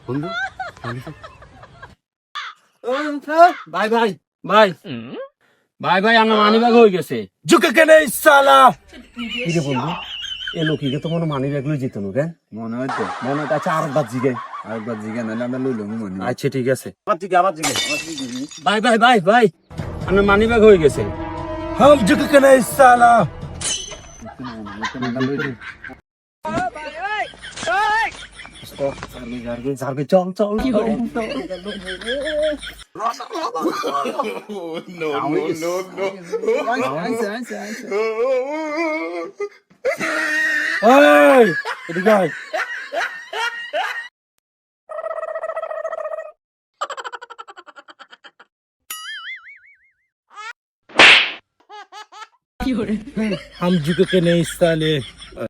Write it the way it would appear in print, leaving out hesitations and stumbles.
বন্ধু ভাই ভাই ভাই ভাই ভাই আমার মানিব্যাগ হয়ে গেছে ঝুঁকে কেনে সালা কি রে বন্ধু এ লোকিকে তো মনে মানিব্যাগ লই যেত না মনে হয় তো মনে হয় আচ্ছা আরেকবার জিগে আরেকবার জিজ্ঞাসা নাহলে আমরা লইলাম মনে হয়। আচ্ছা ঠিক আছে আবার জিগে ভাই ভাই ভাই ভাই আমার মানিব্যাগ হয়ে গেছে हम झुक के नहीं साला চল চল ओए এদিকে আয় हम झुक के नहीं साले